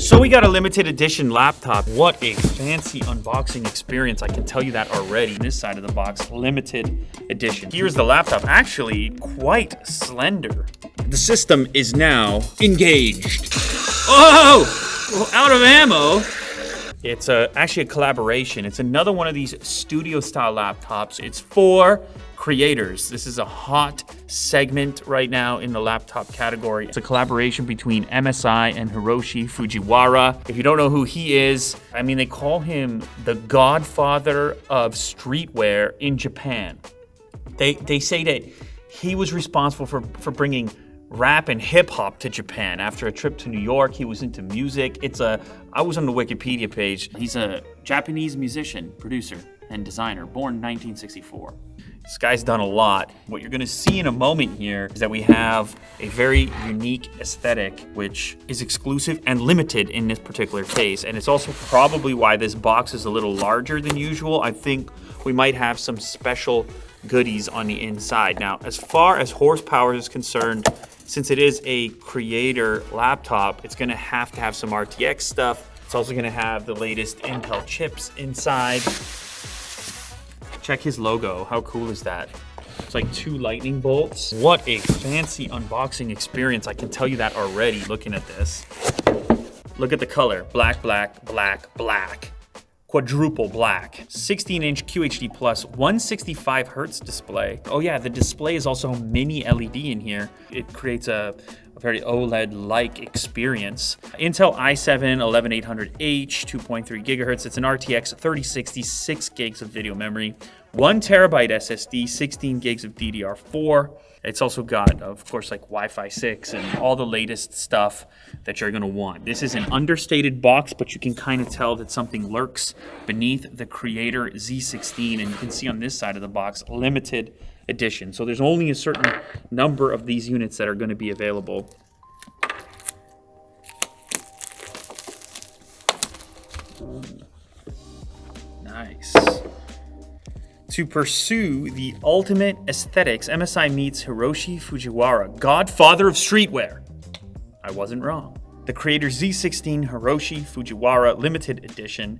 So we got a limited edition laptop. What a fancy unboxing experience. I can tell you that already. This side of the box, limited edition. Here's the laptop, actually quite slender. The system is now engaged. Oh, out of ammo. It's actually a collaboration. It's another one of these studio style laptops. It's for creators. This is a hot segment right now in the laptop category. It's a collaboration between MSI and Hiroshi Fujiwara. If you don't know who he is, I mean, they call him the godfather of streetwear in Japan. They say that he was responsible for bringing rap and hip hop to Japan. After a trip to New York, he was into music. I was on the Wikipedia page. He's a Japanese musician, producer, and designer, born in 1964. This guy's done a lot. What you're gonna see in a moment here is that we have a very unique aesthetic, which is exclusive and limited in this particular case. And it's also probably why this box is a little larger than usual. I think we might have some special goodies on the inside. Now, as far as horsepower is concerned, since it is a creator laptop, it's gonna have to have some RTX stuff. It's also gonna have the latest Intel chips inside. Check his logo, how cool is that? It's like 2 lightning bolts. What a fancy unboxing experience, I can tell you that already looking at this. Look at the color, black, black, black, black. Quadruple black, 16-inch QHD plus, 165 hertz display. Oh yeah, the display is also mini LED in here. It creates a very OLED-like experience. Intel i7 11800H, 2.3 gigahertz. It's an RTX 3060, 6 gigs of video memory, 1 terabyte SSD, 16 gigs of DDR4. It's also got, of course, like Wi-Fi 6 and all the latest stuff that you're gonna want. This is an understated box, but you can kind of tell that something lurks beneath the Creator Z16, and you can see on this side of the box, limited edition. So there's only a certain number of these units that are gonna be available. Ooh. Nice. To pursue the ultimate aesthetics, MSI meets Hiroshi Fujiwara, godfather of streetwear. I wasn't wrong. The Creator Z16 Hiroshi Fujiwara limited edition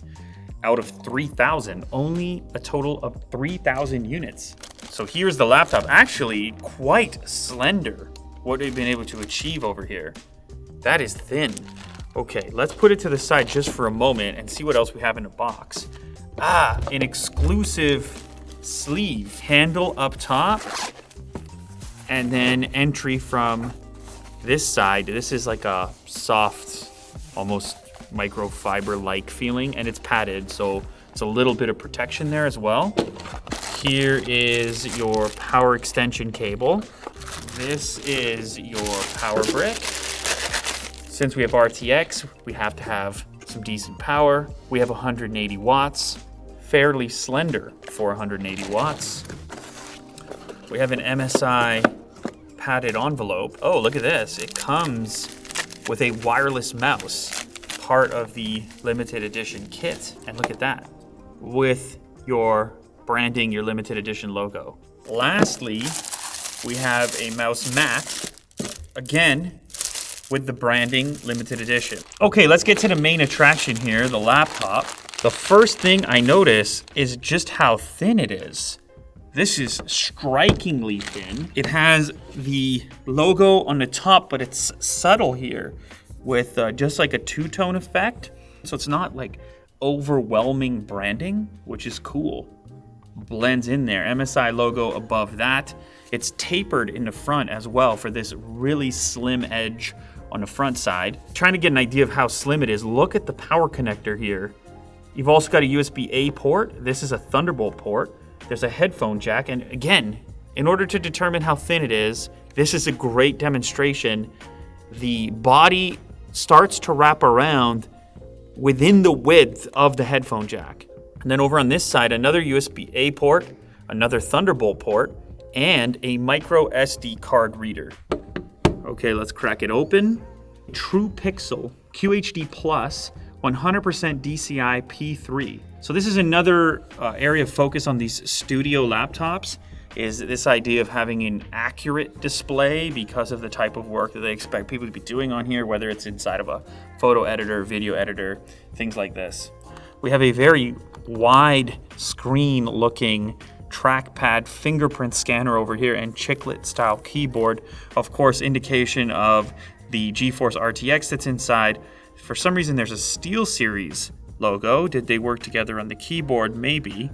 out of 3,000, only a total of 3,000 units. So here's the laptop, actually quite slender. What they've been able to achieve over here. That is thin. Okay, let's put it to the side just for a moment and see what else we have in the box. An exclusive sleeve, handle up top, and then entry from this side. This is like a soft, almost microfiber-like feeling, and it's padded, so it's a little bit of protection there as well. Here is your power extension cable. This is your power brick. Since we have RTX, we have to have some decent power. We have 180 watts. Fairly slender for 180 watts. We have an MSI padded envelope. Oh, look at this. It comes with a wireless mouse, part of the limited edition kit. And look at that, with your branding, your limited edition logo. Lastly, we have a mouse mat, again, with the branding limited edition. Okay, let's get to the main attraction here, the laptop. The first thing I notice is just how thin it is. This is strikingly thin. It has the logo on the top, but it's subtle here with just like a two-tone effect. So it's not like overwhelming branding, which is cool. Blends in there. MSI logo above that. It's tapered in the front as well for this really slim edge on the front side. Trying to get an idea of how slim it is, look at the power connector here. You've also got a USB-A port. This is a Thunderbolt port. There's a headphone jack. And again, in order to determine how thin it is, this is a great demonstration. The body starts to wrap around within the width of the headphone jack. And then over on this side, another USB-A port, another Thunderbolt port, and a micro SD card reader. Okay, let's crack it open. True Pixel QHD Plus 100% DCI P3. So this is another area of focus on these studio laptops. is this idea of having an accurate display because of the type of work that they expect people to be doing on here, whether it's inside of a photo editor, video editor, things like this. We have a very wide screen looking trackpad fingerprint scanner over here and chiclet style keyboard. Of course, indication of the GeForce RTX that's inside. For some reason, there's a SteelSeries logo. Did they work together on the keyboard? Maybe.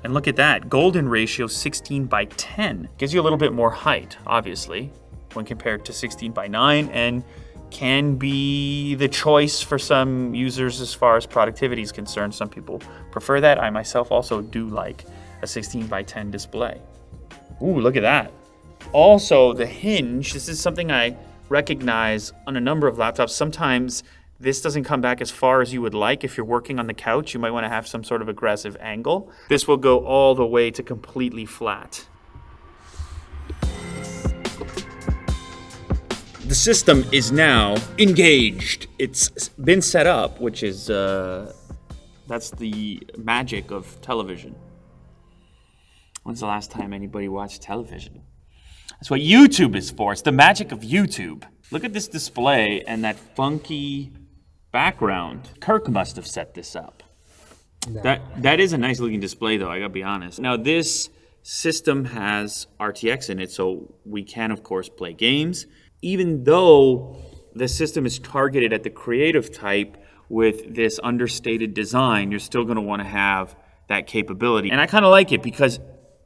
And look at that, golden ratio 16:10. Gives you a little bit more height, obviously, when compared to 16:9, and can be the choice for some users as far as productivity is concerned. Some people prefer that. I myself also do like a 16:10 display. Ooh, look at that. Also, the hinge, this is something I recognize on a number of laptops. Sometimes this doesn't come back as far as you would like. If you're working on the couch, you might want to have some sort of aggressive angle. This will go all the way to completely flat. The system is now engaged. It's been set up, which is, that's the magic of television. When's the last time anybody watched television? That's what YouTube is for. It's the magic of YouTube. Look at this display and that funky background. Kirk must have set this up. No. That is a nice looking display though, I gotta be honest. Now this system has RTX in it, so we can of course play games. Even though the system is targeted at the creative type with this understated design, you're still gonna wanna have that capability. And I kinda like it because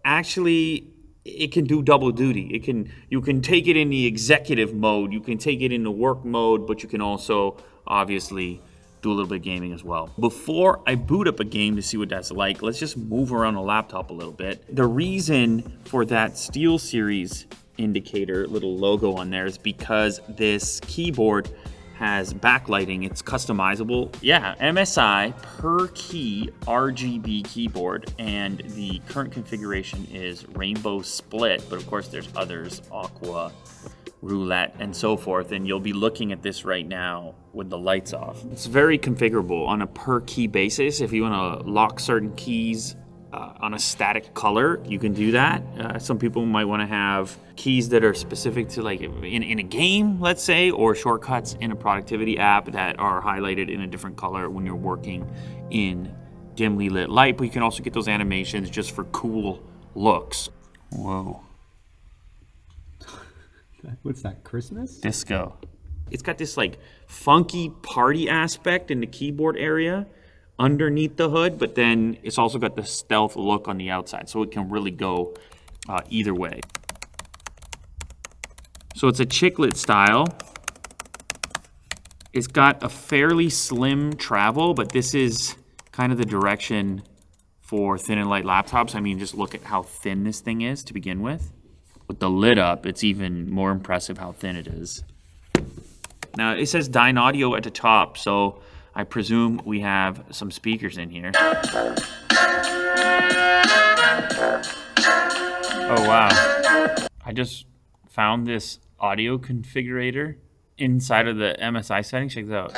actually it can do double duty. You can take it in the executive mode, you can take it in the work mode, but you can also obviously do a little bit of gaming as well. Before I boot up a game to see what that's like, let's just move around the laptop a little bit. The reason for that SteelSeries indicator, little logo on there, is because this keyboard has backlighting. It's customizable. Yeah, MSI per key RGB keyboard, and the current configuration is rainbow split, but of course there's others, aqua, roulette, and so forth, and you'll be looking at this right now with the lights off. It's very configurable on a per key basis. If you want to lock certain keys on a static color, you can do that. Some people might want to have keys that are specific to like in a game, let's say, or shortcuts in a productivity app that are highlighted in a different color when you're working in dimly lit light. But you can also get those animations just for cool looks. Whoa. What's that, Christmas? Disco. It's got this like funky party aspect in the keyboard area underneath the hood, but then it's also got the stealth look on the outside, so it can really go either way. So it's a chiclet style. It's got a fairly slim travel, but this is kind of the direction for thin and light laptops. I mean, just look at how thin this thing is to begin with. With the lid up, it's even more impressive how thin it is. Now, it says Dynaudio at the top, so I presume we have some speakers in here. Oh, wow. I just found this audio configurator inside of the MSI settings. Check this out.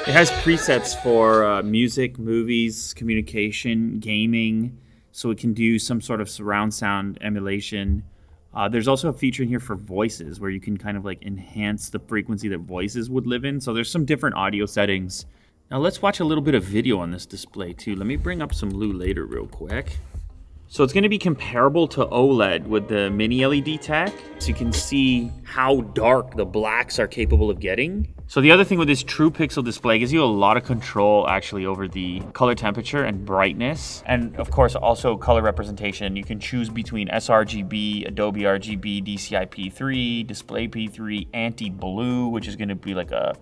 It has presets for music, movies, communication, gaming, so it can do some sort of surround sound emulation. There's also a feature in here for voices where you can kind of like enhance the frequency that voices would live in. So there's some different audio settings. Now let's watch a little bit of video on this display too. Let me bring up some Lou later real quick. So it's going to be comparable to OLED with the mini LED tech. So you can see how dark the blacks are capable of getting. So the other thing with this true pixel display gives you a lot of control actually over the color temperature and brightness. And of course also color representation. You can choose between sRGB, Adobe RGB, DCI P3, Display P3, anti-blue, which is going to be like a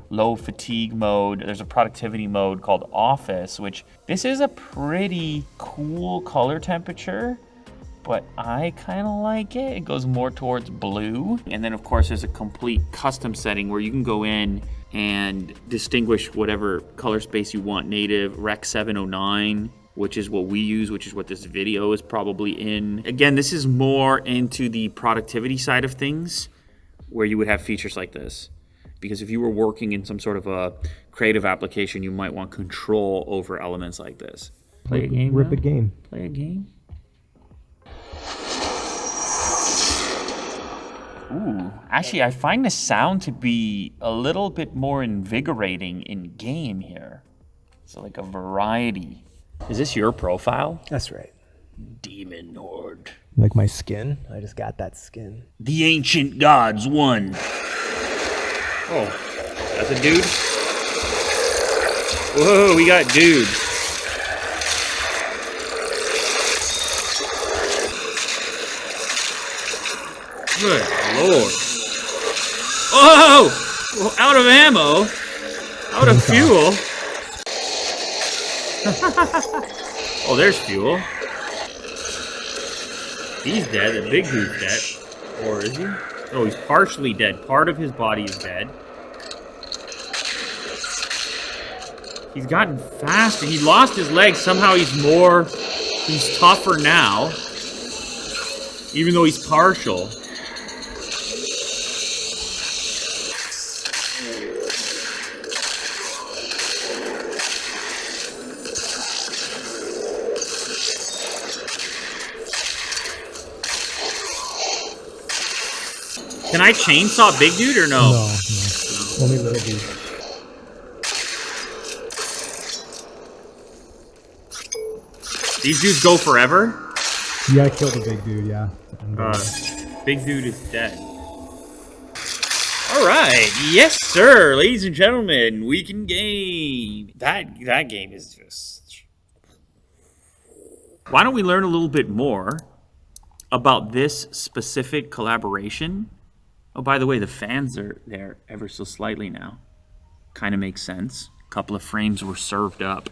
low fatigue mode. There's a productivity mode called Office, which this is a pretty cool color temperature, but I kind of like it. It goes more towards blue. And then of course there's a complete custom setting where you can go in and distinguish whatever color space you want. Native, Rec 709, which is what we use, which is what this video is probably in. Again, this is more into the productivity side of things where you would have features like this. Because if you were working in some sort of a creative application, you might want control over elements like this. Play a game. Rip a game. Play a game. Ooh, actually, I find the sound to be a little bit more invigorating in game here. So like a variety. Is this your profile? That's right. Demon Horde. Like my skin? I just got that skin. The ancient gods won. Oh, that's a dude? Whoa, we got dudes. Good Lord. Oh! Out of ammo. Out of fuel. Oh, there's fuel. He's dead. The big dude's dead. Or is he? Oh, he's partially dead. Part of his body is dead. He's gotten faster. He lost his legs. Somehow he's tougher now. Even though he's partial. Can I chainsaw big dude or no? No. Only little dude. These dudes go forever? You gotta kill the big dude, yeah. Big dude is dead. Alright, yes sir, ladies and gentlemen, we can game. That game is just... Why don't we learn a little bit more about this specific collaboration? Oh, by the way, the fans are there ever so slightly now. Kind of makes sense. A couple of frames were served up.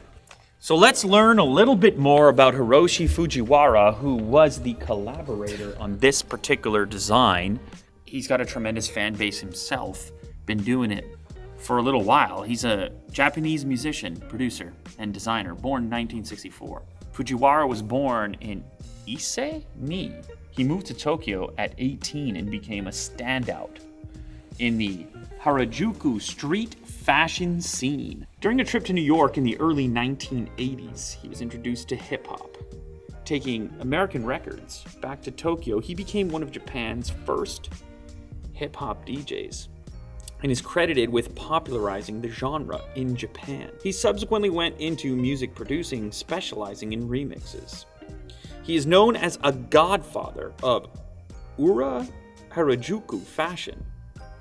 So let's learn a little bit more about Hiroshi Fujiwara, who was the collaborator on this particular design. He's got a tremendous fan base himself, been doing it for a little while. He's a Japanese musician, producer, and designer, born in 1964. Fujiwara was born in Ise? He moved to Tokyo at 18 and became a standout in the Harajuku street fashion scene. During a trip to New York in the early 1980s, he was introduced to hip-hop. Taking American records back to Tokyo, he became one of Japan's first hip-hop DJs and is credited with popularizing the genre in Japan. He subsequently went into music producing, specializing in remixes. He is known as a godfather of Ura Harajuku fashion,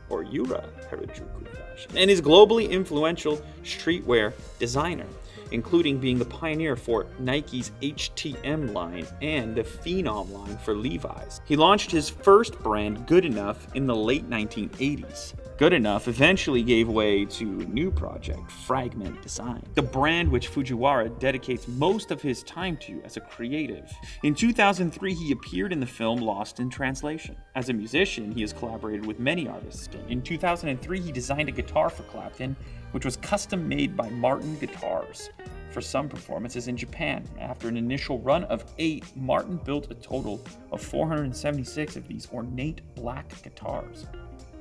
or Yura Harajuku fashion, and is globally influential streetwear designer, including being the pioneer for Nike's HTM line and the Phenom line for Levi's. He launched his first brand, Good Enough, in the late 1980s. Good Enough eventually gave way to a new project, Fragment Design, the brand which Fujiwara dedicates most of his time to as a creative. In 2003, he appeared in the film Lost in Translation. As a musician, he has collaborated with many artists. In 2003, he designed a guitar for Clapton, which was custom made by Martin Guitars for some performances in Japan. After an initial run of 8, Martin built a total of 476 of these ornate black guitars.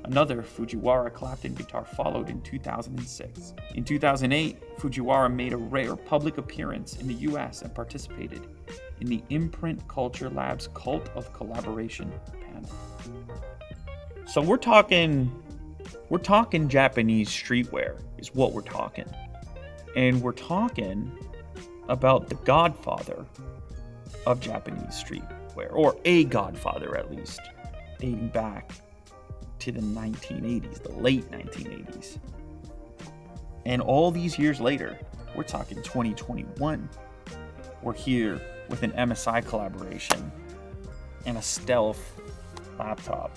Another Fujiwara Clapton guitar followed in 2006. In 2008, Fujiwara made a rare public appearance in the US and participated in the Imprint Culture Lab's Cult of Collaboration panel. So we're talking Japanese streetwear is what we're talking. And we're talking about the godfather of Japanese streetwear, or a godfather at least, dating back to the 1980s, the late 1980s. And all these years later, we're talking 2021, we're here with an MSI collaboration and a stealth laptop.